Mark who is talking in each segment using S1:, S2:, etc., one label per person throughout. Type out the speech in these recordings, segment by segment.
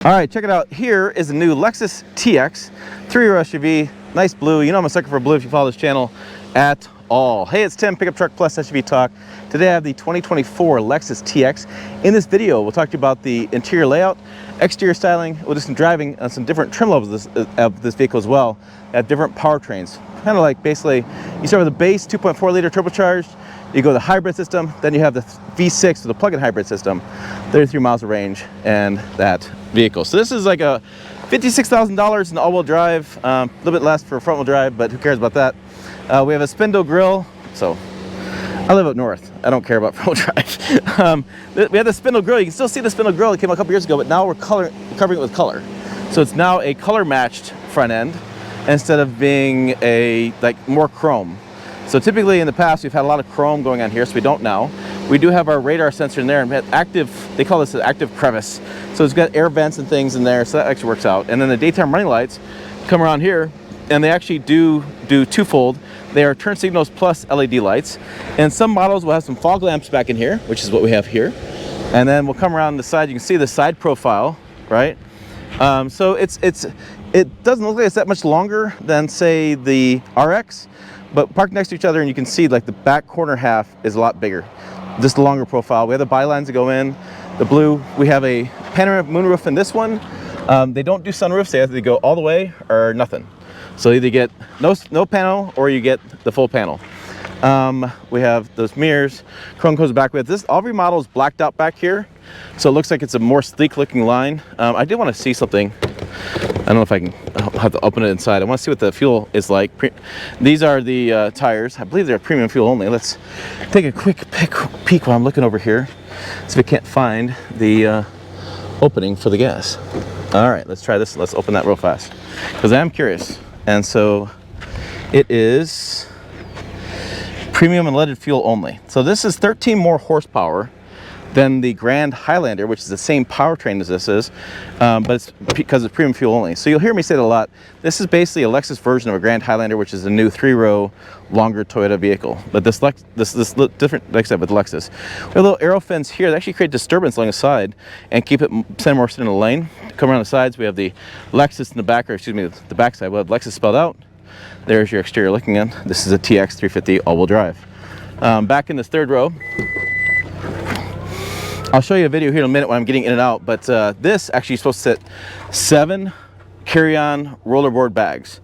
S1: All right, check it out. Here is the new Lexus TX 3-row SUV. Nice blue. You know I'm a sucker for blue if you follow this channel at all. Hey, it's Tim, Pickup Truck Plus SUV Talk. Today I have the 2024 Lexus TX. In this video, we'll talk to you about the interior layout, exterior styling. We'll do some driving on some different trim levels of this vehicle as well, at different powertrains. Kind of like basically, you start with a base 2.4 liter turbocharged, you go to the hybrid system, then you have the V6 with the plug-in hybrid system, 33 miles of range, and that vehicle. So this is like a $56,000 in all-wheel drive, a little bit less for front-wheel drive, but who cares about that? We have a spindle grille, so I live up north. I don't care about front-wheel drive. We have the spindle grille. You can still see the spindle grille. It came a couple years ago, but now we're covering it with color. So it's now a color-matched front end instead of being a more chrome. So typically in the past we've had a lot of chrome going on here, so we don't now. We do have our radar sensor in there, and we have active, they call this an active crevice. So it's got air vents and things in there, so that actually works out. And then the daytime running lights come around here, and they actually do twofold. They are turn signals plus LED lights. And some models will have some fog lamps back in here, which is what we have here. And then we'll come around the side, you can see the side profile, right? So it doesn't look like it's that much longer than say the RX, but parked next to each other and you can see like the back corner half is a lot bigger. Just a longer profile. We have the bylines that go in, the blue. We have a panoramic moonroof in this one. They don't do sunroofs, they have to go all the way or nothing. So either get no panel or you get the full panel. We have those mirrors, chrome goes back with this. Every model is blacked out back here, so it looks like it's a more sleek looking line. I did want to see something. I don't know if I can. I'll have to open it inside. I want to see what the fuel is like. These are the tires. I believe they're premium fuel only. Let's take a quick peek while I'm looking over here. See if we can't find the opening for the gas. All right, let's try this. Let's open that real fast because I am curious. And so it is premium and leaded fuel only. So this is 13 more horsepower than the Grand Highlander, which is the same powertrain as this is, but it's because it's premium fuel only. So you'll hear me say that a lot. This is basically a Lexus version of a Grand Highlander, which is a new 3-row, longer Toyota vehicle. But this look different, like I said, with Lexus. We have little arrow fins here that actually create disturbance along the side and keep it send more in the lane. Come around the sides, we have the Lexus in the back, or excuse me, the back side. We'll have Lexus spelled out. There's your exterior looking in. This is a TX 350 all-wheel drive. Back in this third row, I'll show you a video here in a minute when I'm getting in and out, but this actually is supposed to sit 7 carry-on rollerboard bags.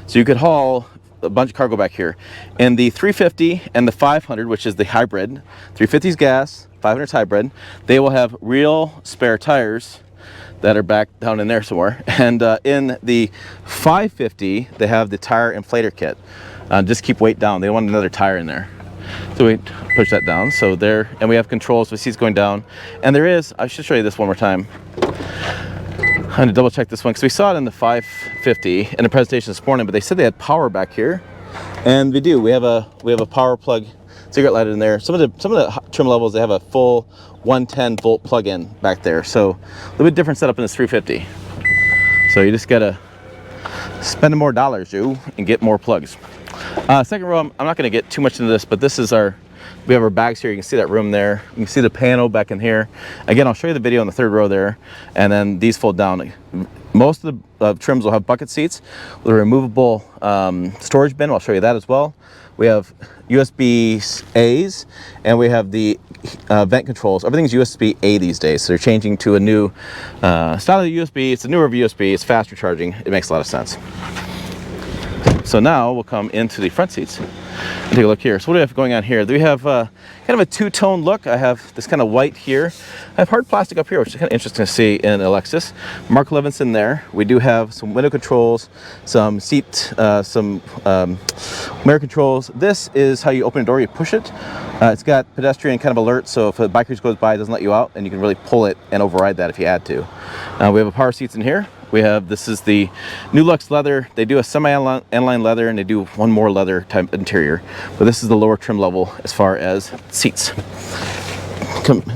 S1: So you could haul a bunch of cargo back here. And the 350 and the 500, which is the hybrid, 350's gas, 500's hybrid, they will have real spare tires that are back down in there somewhere. And in the 550, they have the tire inflator kit. Just keep weight down. They want another tire in there. So we push that down. So there, and we have controls with seats going down. And there is, I should show you this one more time. I'm going to double check this one because we saw it in the 550 in the presentation this morning, but they said they had power back here. And we do. We have a power plug cigarette lighter in there. Some of the trim levels, they have a full 110 volt plug-in back there. So a little bit different setup in this 350. So you just gotta spend more dollars, and get more plugs. Second row, I'm not going to get too much into this, but this is we have our bags here. You can see that room there. You can see the panel back in here. Again, I'll show you the video on the third row there, and then these fold down. Most of the trims will have bucket seats with a removable storage bin. I'll show you that as well. We have USB-A's, and we have the vent controls. Everything's USB-A these days, so they're changing to a new style of USB. It's a newer USB. It's faster charging. It makes a lot of sense. So now we'll come into the front seats and take a look here. So what do we have going on here? We have kind of a two-tone look. I have this kind of white here. I have hard plastic up here, which is kind of interesting to see in a Lexus. Mark Levinson there. We do have some window controls, some seat, some mirror controls. This is how you open a door. You push it. It's got pedestrian kind of alert, so if a biker goes by, it doesn't let you out, and you can really pull it and override that if you had to. We have a power seats in here. We have, this is the new Lux leather. They do a semi-inline leather, and they do one more leather type interior. But this is the lower trim level as far as seats.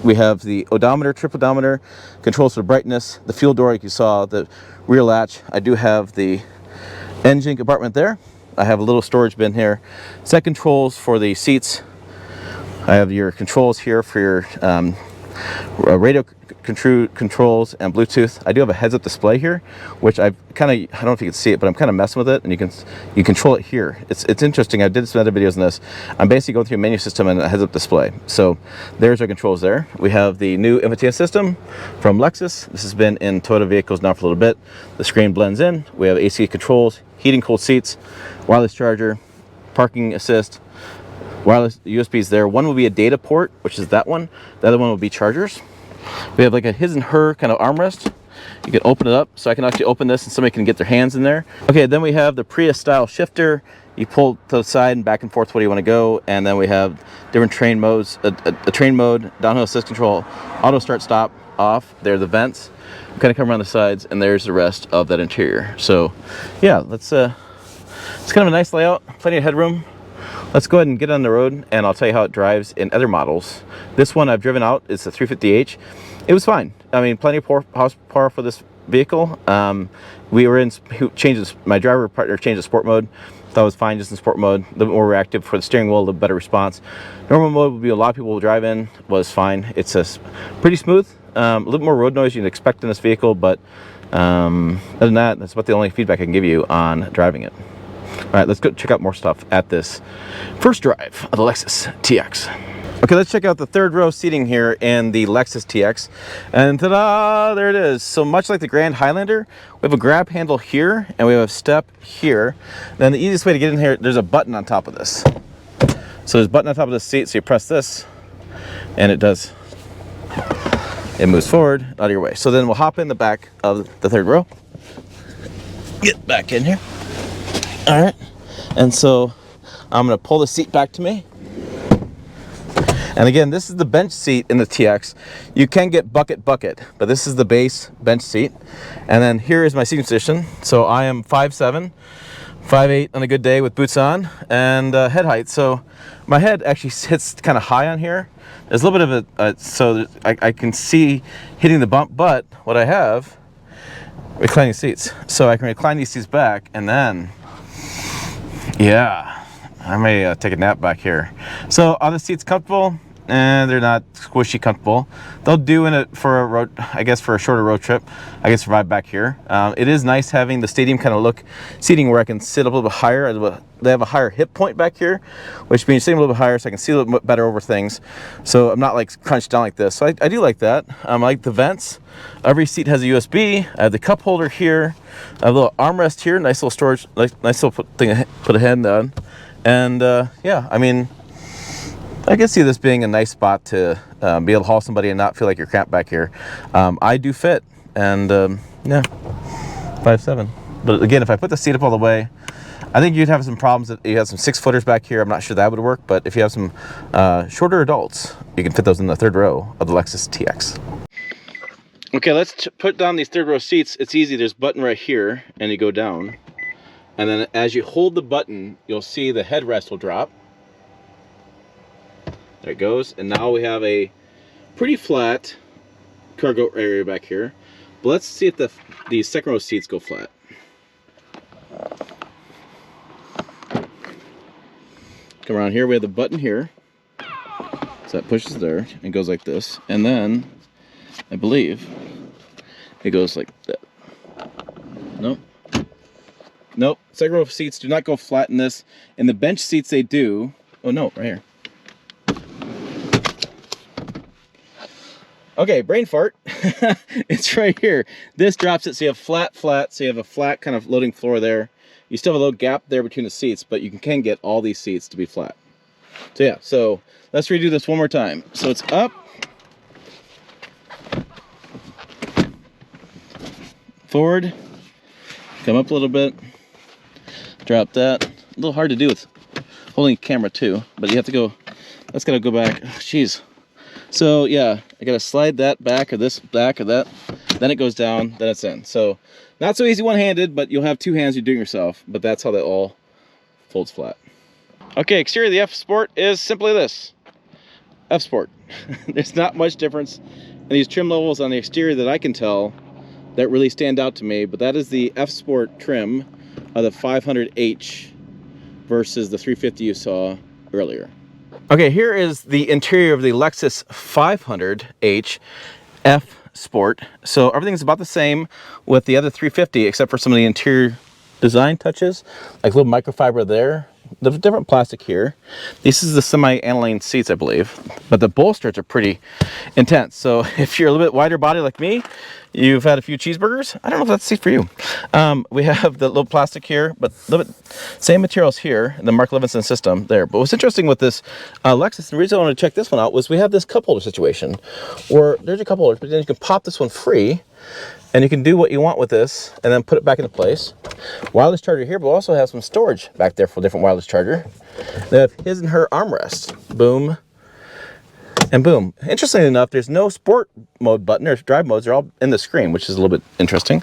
S1: We have the odometer, trip odometer, controls for brightness, the fuel door like you saw, the rear latch. I do have the engine compartment there. I have a little storage bin here. Set controls for the seats. I have your controls here for your radio controls and Bluetooth. I do have a heads-up display here, which I don't know if you can see it, but I'm kind of messing with it, and you control it here. It's interesting. I did some other videos on this. I'm basically going through a menu system and a heads-up display. So there's our controls there. We have the new infotainment system from Lexus. This has been in Toyota vehicles now for a little bit. The screen blends in. We have AC controls, heating, cooled seats, wireless charger, parking assist, wireless USBs there. One will be a data port, which is that one. The other one will be chargers. We have like a his and her kind of armrest. You can open it up, so I can actually open this and somebody can get their hands in there. Okay, then we have the Prius style shifter. You pull to the side and back and forth where you want to go, and then we have different train modes, a train mode, downhill assist control, auto start stop off. There are the vents. We kind of come around the sides, and there's the rest of that interior. So yeah, it's kind of a nice layout, plenty of headroom. Let's go ahead and get on the road, and I'll tell you how it drives in other models. This one I've driven out. It's a 350h. It was fine. I mean, plenty of horsepower for this vehicle. We were in changes. My driver partner changed the sport mode. Thought it was fine just in sport mode. A little bit more reactive for the steering wheel, a little better response. Normal mode would be a lot of people will drive in. Was fine. It's pretty smooth. A little more road noise you'd expect in this vehicle, but other than that, that's about the only feedback I can give you on driving it. All right, let's go check out more stuff at this first drive of the Lexus TX. Okay, let's check out the third row seating here in the Lexus TX. And ta-da, there it is. So much like the Grand Highlander, we have a grab handle here and we have a step here. Then the easiest way to get in here, there's a button on top of this. So there's a button on top of the seat, so you press this and it moves forward out of your way. So then we'll hop in the back of the third row. Get back in here. All right, and so I'm gonna pull the seat back to me. And again, this is the bench seat in the TX. You can get bucket, but this is the base bench seat. And then here is my seating position. So I am 5'7", 5'8" on a good day with boots on, and head height. So my head actually hits kind of high on here. There's a little bit of so I can see hitting the bump, but what I have, reclining seats. So I can recline these seats back, and then, yeah, I may take a nap back here. So are the seats comfortable? And they're not squishy comfortable. They'll do in it for a road, I guess, for a shorter road trip. I can survive back here. It is nice having the stadium kind of look seating where I can sit a little bit higher. They have a higher hip point back here, which means sitting a little bit higher so I can see a little bit better over things. So I'm not like crunched down like this. So I do like that. I like the vents. Every seat has a USB. I have the cup holder here. I have a little armrest here. Nice little storage, nice little thing to put a hand on. And yeah, I mean, I can see this being a nice spot to be able to haul somebody and not feel like you're cramped back here. I do fit, and yeah, 5'7". But again, if I put the seat up all the way, I think you'd have some problems. That you have some 6-footers back here. I'm not sure that would work, but if you have some shorter adults, you can fit those in the third row of the Lexus TX. Okay, let's put down these third row seats. It's easy. There's a button right here, and you go down. And then as you hold the button, you'll see the headrest will drop. There it goes, and now we have a pretty flat cargo area back here. But let's see if the second row seats go flat. Come around here, we have the button here. So that pushes there and goes like this. And then, I believe, it goes like that. Nope. Nope, second row seats do not go flat in this. In the bench seats they do. Oh no, right here. Okay, brain fart. It's right here. This drops it so you have flat, so you have a flat kind of loading floor there. You still have a little gap there between the seats, but you can get all these seats to be flat. So yeah, so let's redo this one more time. So it's up, forward, come up a little bit, drop that. A little hard to do with holding camera too, but you have to go, that's gotta go back. Oh, geez. So yeah, I gotta slide that back or this back or that, then it goes down, then it's in. So not so easy one-handed, but you'll have two hands, you're doing yourself, but that's how that all folds flat. Okay, exterior of the F Sport is simply this. F Sport. There's not much difference in these trim levels on the exterior that I can tell that really stand out to me, but that is the F Sport trim of the 500H versus the 350 you saw earlier. Okay, here is the interior of the Lexus 500h F Sport. So everything's about the same with the other 350 except for some of the interior design touches, like a little microfiber there, the different plastic here. This is the semi-aniline seats, I believe, but the bolsters are pretty intense. So if you're a little bit wider body like me, you've had a few cheeseburgers, I don't know if that's the seat for you. We have the little plastic here, but a little bit same materials here in the Mark Levinson system there. But what's interesting with this Lexus, the reason I wanted to check this one out was we have this cup holder situation where there's a cup holder, but then you can pop this one free and you can do what you want with this and then put it back into place. Wireless charger here, but we'll also have some storage back there for a different wireless charger. They have his and her armrest. Boom and boom. Interestingly enough, there's no sport mode button. There's drive modes. They're all in the screen, which is a little bit interesting.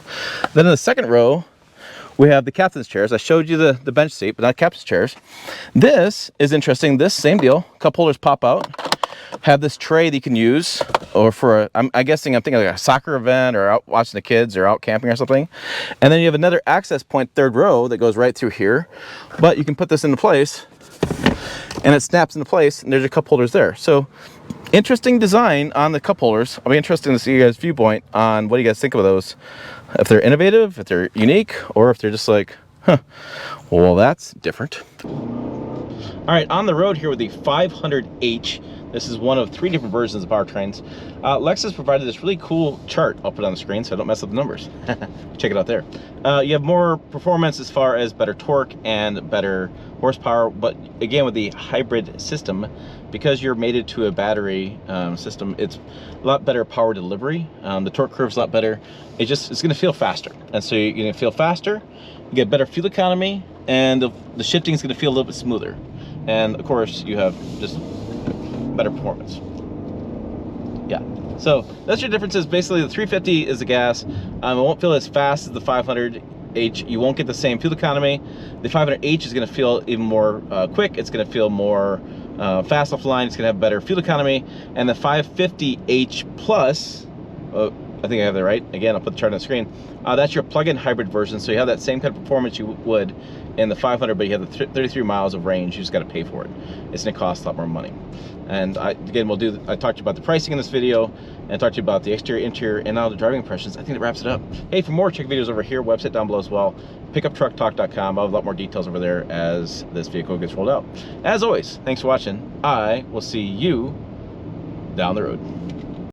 S1: Then in the second row, we have the captain's chairs. I showed you the bench seat, but not captain's chairs. This is interesting. This same deal. Cup holders pop out. Have this tray that you can use, or for I'm thinking like a soccer event, or out watching the kids, or out camping or something. And then you have another access point, third row, that goes right through here. But you can put this into place, and it snaps into place, and there's your cup holders there. So interesting design on the cup holders. It'll be interesting to see you guys' viewpoint on what do you guys think of those. If they're innovative, if they're unique, or if they're just like, huh, well, that's different. All right, on the road here with the 500h. This is one of 3 different versions of powertrains. Lexus provided this really cool chart. I'll put it on the screen so I don't mess up the numbers. Check it out there. You have more performance as far as better torque and better horsepower, but again with the hybrid system, because you're mated to a battery system, it's a lot better power delivery. The torque curve's a lot better. It's going to feel faster, and so you're going to feel faster. You get better fuel economy, and the shifting is going to feel a little bit smoother. And of course, you have just better performance. Yeah, so that's your differences. Basically, the 350 is the gas. It won't feel as fast as the 500h. You won't get the same fuel economy. The 500h is going to feel even more quick. It's going to feel more fast offline. It's going to have better fuel economy. And the 550h plus, I think I have that right. Again, I'll put the chart on the screen. That's your plug-in hybrid version. So you have that same kind of performance you would in the 500, but you have the 33 miles of range. You just got to pay for it. It's going to cost a lot more money. And again, I talked to you about the pricing in this video, and I talked to you about the exterior, interior, and now the driving impressions. I think that wraps it up. Hey, for more, check videos over here, website down below as well, pickuptrucktalk.com. I'll have a lot more details over there as this vehicle gets rolled out. As always, thanks for watching. I will see you down the road.